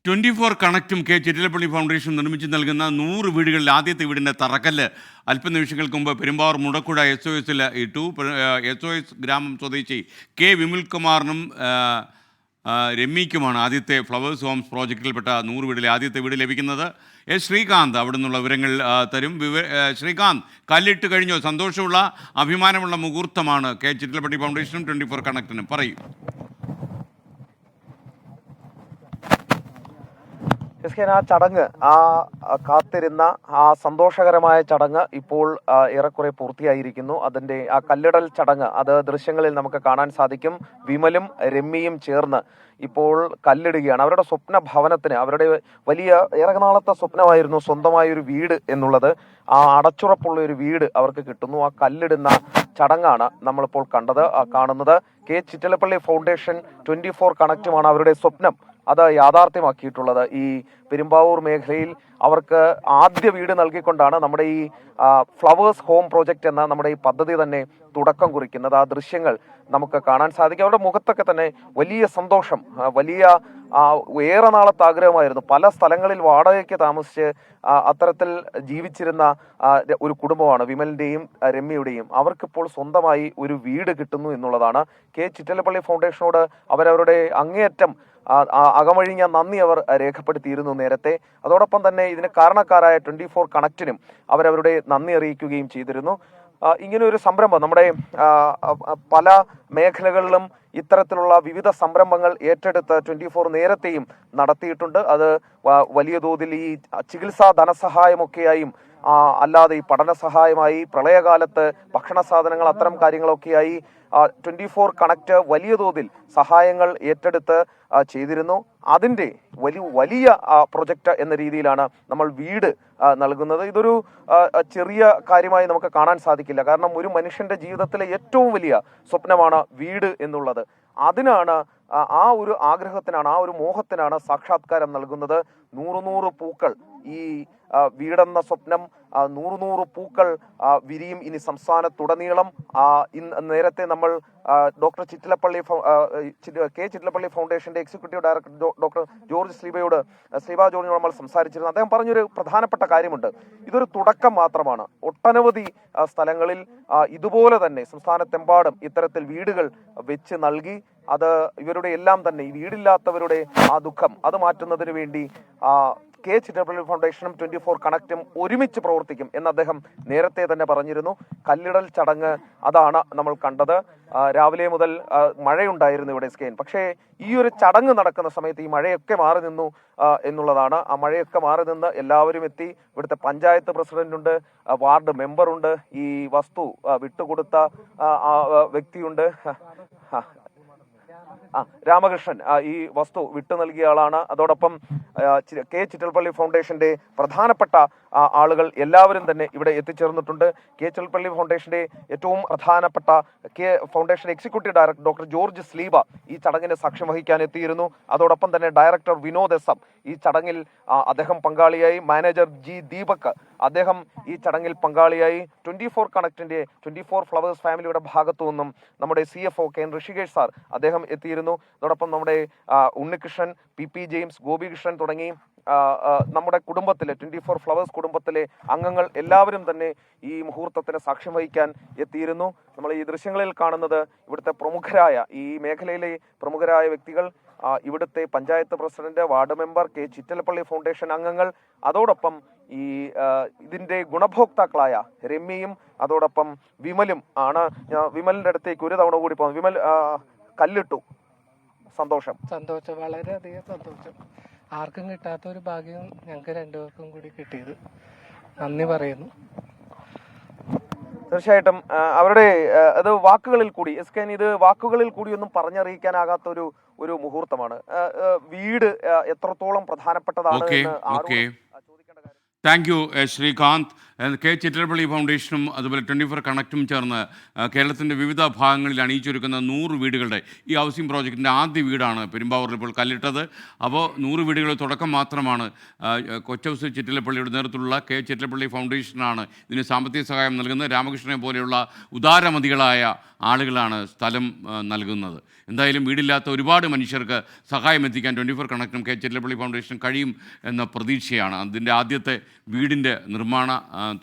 24 കണക്റ്റും K Chittilappally foundation നിർമ്മിച്ച് നൽകുന്ന 100 വീടുകളിൽ ആദ്യത്തെ വീടിൻ്റെ തറക്കല്ല് അല്പനിമിഷങ്ങൾക്ക് മുമ്പ് പെരുമ്പാവൂർ മുടക്കുഴ SOSൽ ഇട്ടു. SOS ഗ്രാമം സ്വദേശി കെ വിമൽകുമാറിനും രമ്യയ്ക്കുമാണ് ആദ്യത്തെ ഫ്ലവേഴ്സ് ഹോംസ് പ്രോജക്റ്റിൽപ്പെട്ട 100 വീടിലെ ആദ്യത്തെ വീട് ലഭിക്കുന്നത്. ശ്രീകാന്ത് അവിടെ നിന്നുള്ള വിവരങ്ങൾ തരും. ശ്രീകാന്ത്, കല്ലിട്ട് കഴിഞ്ഞോ? സന്തോഷമുള്ള അഭിമാനമുള്ള മുഹൂർത്തമാണ് കെ ചിറ്റിലപ്പള്ളി ഫൗണ്ടേഷനും 24 കണക്റ്റിനും. പറയൂ. ആ ചടങ്ങ്, കാത്തിരുന്ന ആ സന്തോഷകരമായ ചടങ്ങ് ഇപ്പോൾ ഏറെക്കുറെ പൂർത്തിയായിരിക്കുന്നു. അതിന്റെ ആ കല്ലിടൽ ചടങ്ങ് അത് ദൃശ്യങ്ങളിൽ നമുക്ക് കാണാൻ സാധിക്കും. വിമലും രമ്യയും ചേർന്ന് ഇപ്പോൾ കല്ലിടുകയാണ്. അവരുടെ സ്വപ്ന ഭവനത്തിന്, അവരുടെ വലിയ ഏറെ നാളത്തെ സ്വപ്നമായിരുന്നു സ്വന്തമായൊരു വീട് എന്നുള്ളത്. ആ അടച്ചുറപ്പുള്ള ഒരു വീട് അവർക്ക് കിട്ടുന്നു. ആ കല്ലിടുന്ന ചടങ്ങാണ് നമ്മളിപ്പോൾ കാണുന്നത്. കെ ചിറ്റിലപ്പള്ളി ഫൗണ്ടേഷൻ 24 കണക്റ്റുമാണ് അവരുടെ സ്വപ്നം അത് യാഥാർത്ഥ്യമാക്കിയിട്ടുള്ളത്. ഈ പെരുമ്പാവൂർ മേഖലയിൽ അവർക്ക് ആദ്യ വീട് നൽകിക്കൊണ്ടാണ് നമ്മുടെ ഈ ഫ്ലവേഴ്സ് ഹോം പ്രോജക്റ്റ് എന്ന നമ്മുടെ ഈ പദ്ധതി തന്നെ തുടക്കം കുറിക്കുന്നത്. ആ ദൃശ്യങ്ങൾ നമുക്ക് കാണാൻ സാധിക്കും. അവരുടെ മുഖത്തൊക്കെ തന്നെ വലിയ സന്തോഷം, വലിയ ഏറെ നാളത്തെ ആഗ്രഹമായിരുന്നു. പല സ്ഥലങ്ങളിൽ വാടകയ്ക്ക് താമസിച്ച് അത്തരത്തിൽ ജീവിച്ചിരുന്ന ഒരു കുടുംബമാണ് വിമലിന്റെയും രമ്യയുടെയും. അവർക്കിപ്പോൾ സ്വന്തമായി ഒരു വീട് കിട്ടുന്നു എന്നുള്ളതാണ്. കെ ചിറ്റിലപ്പള്ളി ഫൗണ്ടേഷനോട് അവരവരുടെ അങ്ങേയറ്റം അകമഴിഞ്ഞ നന്ദി അവർ രേഖപ്പെടുത്തിയിരുന്നു നേരത്തെ. അതോടൊപ്പം തന്നെ ഇതിന് കാരണക്കാരായ 24 കണക്റ്റിനും അവരവരുടെ നന്ദി അറിയിക്കുകയും ചെയ്തിരുന്നു. ഇങ്ങനെ ഒരു സംരംഭം നമ്മുടെ പല മേഖലകളിലും ഇത്തരത്തിലുള്ള വിവിധ സംരംഭങ്ങൾ ഏറ്റെടുത്ത് 24 നേരത്തെയും നടത്തിയിട്ടുണ്ട്. അത് വലിയ തോതിൽ ഈ ചികിത്സാ ധനസഹായമൊക്കെയായും അല്ലാതെ ഈ പഠന സഹായമായി, പ്രളയകാലത്ത് ഭക്ഷണ സാധനങ്ങൾ, അത്തരം കാര്യങ്ങളൊക്കെയായി 24 കണക്റ്റ് വലിയ തോതിൽ സഹായങ്ങൾ ഏറ്റെടുത്ത് ചെയ്തിരുന്നു. അതിൻ്റെ വലിയ പ്രൊജക്റ്റ് എന്ന രീതിയിലാണ് നമ്മൾ വീട് നൽകുന്നത്. ഇതൊരു ചെറിയ കാര്യമായി നമുക്ക് കാണാൻ സാധിക്കില്ല. കാരണം ഒരു മനുഷ്യന്റെ ജീവിതത്തിലെ ഏറ്റവും വലിയ സ്വപ്നമാണ് വീട് എന്നുള്ളത്. അതിനാണ്, ആ ഒരു ആഗ്രഹത്തിനാണ്, ആ ഒരു മോഹത്തിനാണ് സാക്ഷാത്കാരം നൽകുന്നത്. 100 പൂക്കൾ, ഈ വീടെന്ന സ്വപ്നം 100 പൂക്കൾ വിരിയും ഇനി സംസ്ഥാനത്തുടനീളം. നേരത്തെ നമ്മൾ ഡോക്ടർ കെ ചിറ്റിലപ്പള്ളി ഫൗണ്ടേഷന്റെ executive director doctor George Sreeba ജോർജിനോട് നമ്മൾ സംസാരിച്ചിരുന്നു. അദ്ദേഹം പറഞ്ഞൊരു പ്രധാനപ്പെട്ട കാര്യമുണ്ട്. ഇതൊരു തുടക്കം മാത്രമാണ്. ഒട്ടനവധി സ്ഥലങ്ങളിൽ ഇതുപോലെ തന്നെ സംസ്ഥാനത്തെമ്പാടും ഇത്തരത്തിൽ വീടുകൾ വെച്ച് നൽകി അത് ഇവരുടെ എല്ലാം തന്നെ ഈ വീടില്ലാത്തവരുടെ ആ ദുഃഖം അത് മാറ്റുന്നതിന് വേണ്ടി കെ ചിറ്റിലപ്പള്ളി ഫൗണ്ടേഷനും 24 കണക്റ്റും ഒരുമിച്ച് പ്രവർത്തിക്കും എന്ന് അദ്ദേഹം നേരത്തെ തന്നെ പറഞ്ഞിരുന്നു. കല്ലിടൽ ചടങ്ങ് അതാണ് നമ്മൾ കണ്ടത്. രാവിലെ മുതൽ മഴയുണ്ടായിരുന്നു ഇവിടെ സ്കെയിൻ. പക്ഷേ ഈ ഒരു ചടങ്ങ് നടക്കുന്ന സമയത്ത് ഈ മഴയൊക്കെ മാറി നിന്നു എന്നുള്ളതാണ്. ആ മഴയൊക്കെ മാറി നിന്ന് എല്ലാവരും എത്തി. ഇവിടുത്തെ പഞ്ചായത്ത് പ്രസിഡന്റുണ്ട്, വാർഡ് മെമ്പറുണ്ട്, ഈ വസ്തു വിട്ടുകൊടുത്ത വ്യക്തിയുണ്ട്, രാമകൃഷ്ണൻ ഈ വസ്തു വിട്ടു നൽകിയ ആളാണ്. അതോടൊപ്പം കെ ചിറ്റിലപ്പള്ളി ഫൗണ്ടേഷന്റെ പ്രധാനപ്പെട്ട ആളുകൾ എല്ലാവരും തന്നെ ഇവിടെ എത്തിച്ചേർന്നിട്ടുണ്ട്. കെ ചിറ്റിലപ്പള്ളി ഫൗണ്ടേഷന്റെ ഏറ്റവും പ്രധാനപ്പെട്ട foundation executive director doctor George Sleeba ഈ ചടങ്ങിന് സാക്ഷ്യം വഹിക്കാൻ എത്തിയിരുന്നു. അതോടൊപ്പം തന്നെ ഡയറക്ടർ വിനോദ് എസ് എം ഈ ചടങ്ങിൽ അദ്ദേഹം പങ്കാളിയായി. മാനേജർ ജി ദീപക് അദ്ദേഹം ഈ ചടങ്ങിൽ പങ്കാളിയായി. 24 കണക്റ്റിന്റെ 24 ഫ്ലവേഴ്സ് ഫാമിലിയുടെ ഭാഗത്തു നിന്നും നമ്മുടെ CFO കെ ഋഷികേഷ് സാർ അദ്ദേഹം എത്തിയിരുന്നു. അതോടൊപ്പം നമ്മുടെ ഉണ്ണികൃഷ്ണൻ, PP ജെയിംസ്, ഗോപികൃഷ്ണൻ തുടങ്ങി നമ്മുടെ കുടുംബത്തിലെ 24 ഫ്ലവേഴ്സ് കുടുംബത്തിലെ അംഗങ്ങൾ എല്ലാവരും തന്നെ ഈ മുഹൂർത്തത്തിന് സാക്ഷ്യം വഹിക്കാൻ എത്തിയിരുന്നു. നമ്മൾ ഈ ദൃശ്യങ്ങളിൽ കാണുന്നത് ഇവിടുത്തെ പ്രമുഖരായ, ഈ മേഖലയിലെ പ്രമുഖരായ വ്യക്തികൾ, ഇവിടുത്തെ panchayat president, ward member, K Chittilappally foundation അംഗങ്ങൾ, അതോടൊപ്പം ഈ ഇതിന്റെ ഗുണഭോക്താക്കളായ രമ്യയും അതോടൊപ്പം വിമലും ആണ്. വിമലിന്റെ അടുത്തേക്ക് ഒരു തവണ കൂടി പോകുന്നു. വിമൽ, കല്ലിട്ടു. സന്തോഷം, വളരെയധികം സന്തോഷം. ആർക്കും കിട്ടാത്ത ഒരു ഭാഗ്യം ഞങ്ങൾക്ക് രണ്ടുപേർക്കും കൂടി കിട്ടിയത്. നന്ദി പറയുന്നു. തീർച്ചയായിട്ടും അവരുടെ അത് വാക്കുകളിൽ കൂടി ഇത് വാക്കുകളിൽ കൂടി ഒന്നും പറഞ്ഞറിയിക്കാനാകാത്ത ഒരു മുഹൂർത്തമാണ്. വീട് എത്രത്തോളം പ്രധാനപ്പെട്ടതാണ് എന്ന് thank you Srikanth. K Chittilappilly ഫൗണ്ടേഷനും അതുപോലെ 24 കണക്റ്റും ചേർന്ന് കേരളത്തിൻ്റെ വിവിധ ഭാഗങ്ങളിൽ അണിയിച്ചൊരുക്കുന്ന 100 വീടുകളുടെ ഈ ഹൗസിംഗ് പ്രോജക്റ്റിൻ്റെ ആദ്യ വീടാണ് പെരുമ്പാവൂരിൽ ഇപ്പോൾ കല്ലിട്ടത്. അപ്പോൾ 100 വീടുകളുടെ തുടക്കം മാത്രമാണ്. കൊച്ചൗസ് ചിറ്റലപ്പള്ളിയുടെ നേതൃത്വത്തിലുള്ള കെ ചിറ്റലപ്പള്ളി ഫൗണ്ടേഷനാണ് ഇതിന് സാമ്പത്തിക സഹായം നൽകുന്നത്. രാമകൃഷ്ണനെ പോലെയുള്ള ഉദാരമതികളായ ആളുകളാണ് സ്ഥലം നൽകുന്നത്. എന്തായാലും വീടില്ലാത്ത ഒരുപാട് മനുഷ്യർക്ക് സഹായം എത്തിക്കാൻ 24 കണക്റ്റും കെ ചിറ്റലപ്പള്ളി ഫൗണ്ടേഷൻ കഴിയും എന്ന പ്രതീക്ഷയാണ്. അതിൻ്റെ ആദ്യത്തെ വീടിൻ്റെ നിർമ്മാണ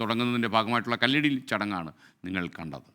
തുടങ്ങുന്നതിൻ്റെ ഭാഗമായിട്ടുള്ള കല്ലിടിൽ ചടങ്ങാണ് നിങ്ങൾ കണ്ടത്.